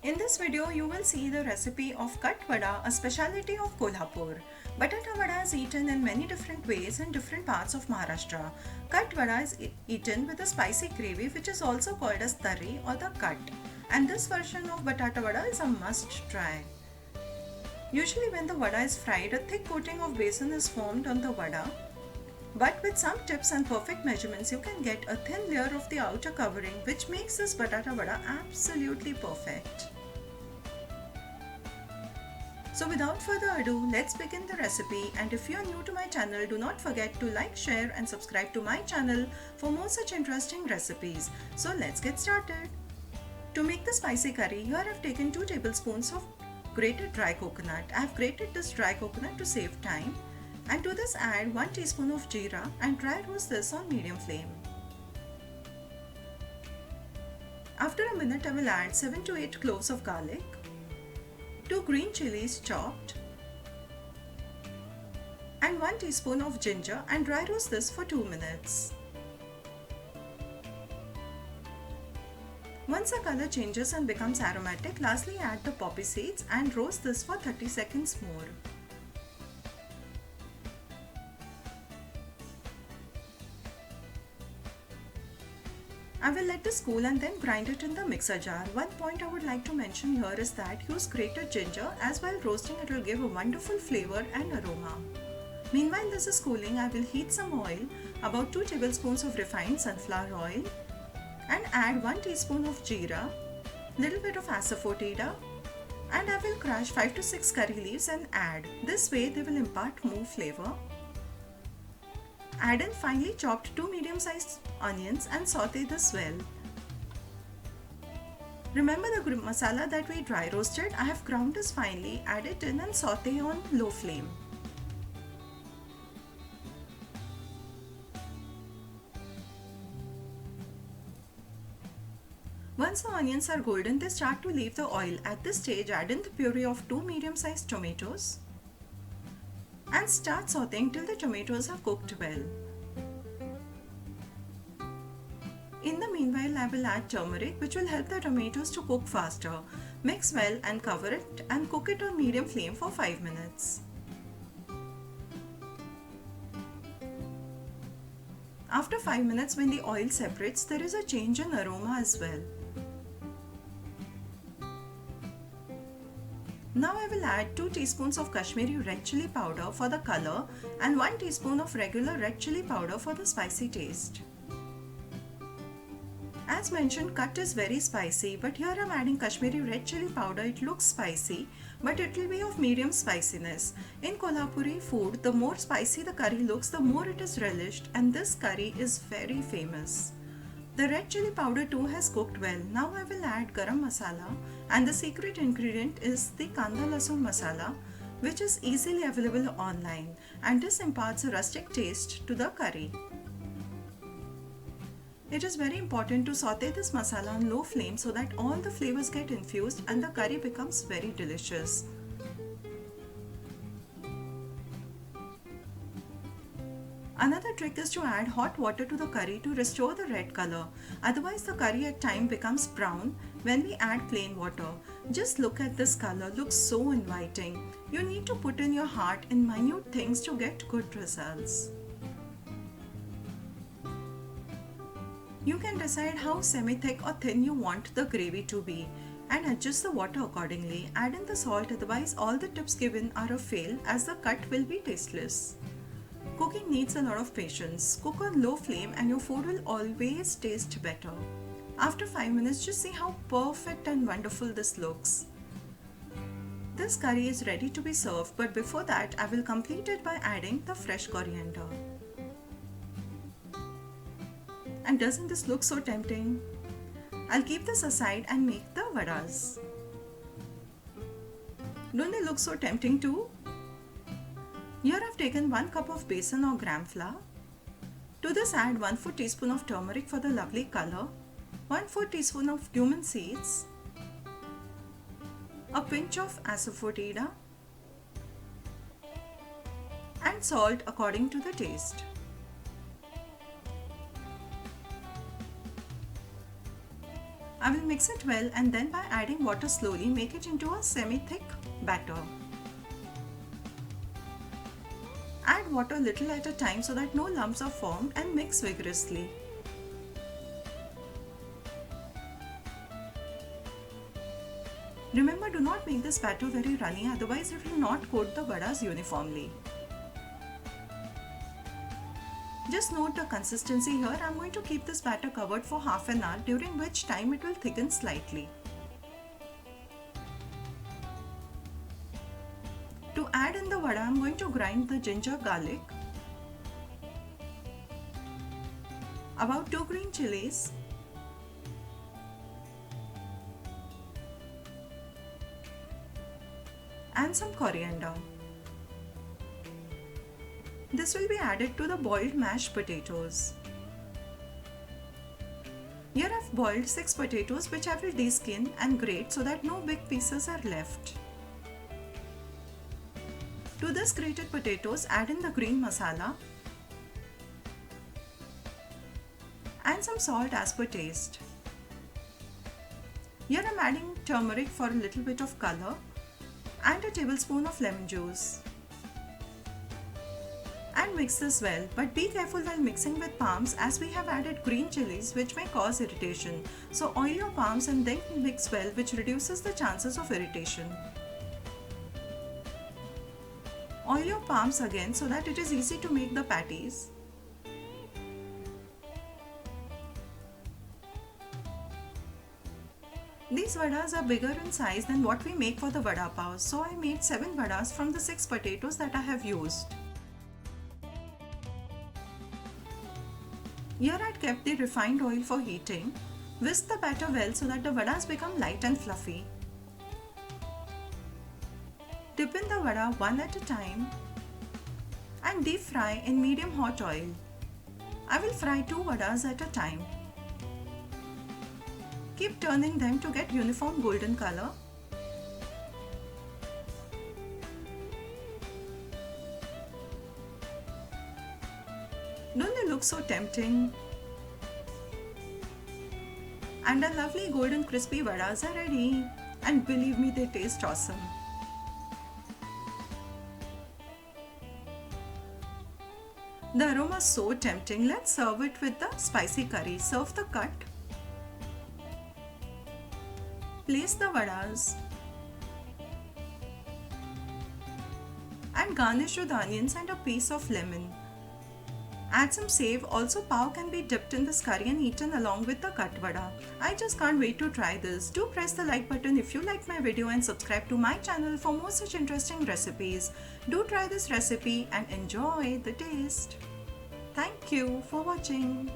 In this video, you will see the recipe of Kat Vada, a specialty of Kolhapur. Batata vada is eaten in many different ways in different parts of Maharashtra. Kat vada is eaten with a spicy gravy which is also called as tari or the kat. And this version of batata vada is a must try. Usually when the vada is fried, a thick coating of besan is formed on the vada. But with some tips and perfect measurements, you can get a thin layer of the outer covering which makes this batata vada absolutely perfect. So without further ado, let's begin the recipe, and if you are new to my channel, do not forget to like, share and subscribe to my channel for more such interesting recipes. So let's get started. To make the spicy curry, here I have taken 2 tablespoons of grated dry coconut. I have grated this dry coconut to save time, and to this add 1 teaspoon of jeera and dry roast this on medium flame. After a minute, I will add 7 to 8 cloves of garlic, 2 green chilies chopped, and 1 teaspoon of ginger, and dry roast this for 2 minutes. Once the color changes and becomes aromatic, lastly add the poppy seeds and roast this for 30 seconds more. I will let this cool and then grind it in the mixer jar. One point I would like to mention here is that use grated ginger, as while roasting it will give a wonderful flavor and aroma. Meanwhile this is cooling, I will heat some oil, about 2 tablespoons of refined sunflower oil, and add 1 teaspoon of jeera, little bit of asafoetida, and I will crush 5 to 6 curry leaves and add. This way they will impart more flavor. Add in finely chopped 2 medium-sized onions and saute this well. Remember the masala that we dry roasted? I have ground this finely, add it in and saute on low flame. Once the onions are golden, they start to leave the oil. At this stage, add in the puree of 2 medium-sized tomatoes and start sauteing till the tomatoes are cooked well. In the meanwhile, I will add turmeric, which will help the tomatoes to cook faster. Mix well and cover it and cook it on medium flame for 5 minutes. After 5 minutes, when the oil separates, there is a change in aroma as well. Now I will add 2 teaspoons of Kashmiri red chili powder for the color and 1 teaspoon of regular red chili powder for the spicy taste. As mentioned, kat is very spicy, but here I am adding Kashmiri red chili powder. It looks spicy, but it will be of medium spiciness. In Kolhapuri food, the more spicy the curry looks, the more it is relished, and this curry is very famous. The red chili powder too has cooked well. Now I will add garam masala, and the secret ingredient is the kanda lasun masala, which is easily available online, and this imparts a rustic taste to the curry. It is very important to saute this masala on low flame so that all the flavors get infused and the curry becomes very delicious. Another trick is to add hot water to the curry to restore the red color. Otherwise the curry at time becomes brown when we add plain water. Just look at this color, looks so inviting. You need to put in your heart in minute things to get good results. You can decide how semi-thick or thin you want the gravy to be and adjust the water accordingly. Add in the salt, otherwise all the tips given are a fail as the cut will be tasteless. Cooking needs a lot of patience. Cook on low flame and your food will always taste better. After 5 minutes, just see how perfect and wonderful this looks. This curry is ready to be served, but before that I will complete it by adding the fresh coriander. And doesn't this look so tempting? I'll keep this aside and make the vadas. Don't they look so tempting too? Here I've taken 1 cup of besan or gram flour. To this add 1/4 teaspoon of turmeric for the lovely color, 1/4 teaspoon of cumin seeds, a pinch of asafoetida, and salt according to the taste. I will mix it well and then by adding water slowly make it into a semi-thick batter. Add water little at a time so that no lumps are formed and mix vigorously. Remember, do not make this batter very runny, otherwise it will not coat the vadas uniformly. Just note the consistency here. I am going to keep this batter covered for half an hour, during which time it will thicken slightly. To add in the vada, I am going to grind the ginger garlic, about 2 green chilies, and some coriander. This will be added to the boiled mashed potatoes. Here I have boiled 6 potatoes which I will deskin and grate so that no big pieces are left. To this grated potatoes, add in the green masala and some salt as per taste. Here I am adding turmeric for a little bit of color and a tablespoon of lemon juice. And mix this well, but be careful while mixing with palms as we have added green chilies which may cause irritation. So oil your palms and then mix well, which reduces the chances of irritation. Oil your palms again so that it is easy to make the patties. These vadas are bigger in size than what we make for the vada pav, so I made 7 vadas from the 6 potatoes that I have used. Here I had kept the refined oil for heating. Whisk the batter well so that the vadas become light and fluffy. Dip in the vada one at a time and deep fry in medium hot oil. I will fry 2 vadas at a time. Keep turning them to get uniform golden color. Don't they look so tempting? And our lovely golden crispy vadas are ready. And believe me, they taste awesome. The aroma is so tempting. Let's serve it with the spicy curry. Serve the cut. Place the vadas and garnish with onions and a piece of lemon. Add some save. Also, pav can be dipped in this curry and eaten along with the cut vada. I just can't wait to try this. Do press the like button if you like my video and subscribe to my channel for more such interesting recipes. Do try this recipe and enjoy the taste. Thank you for watching.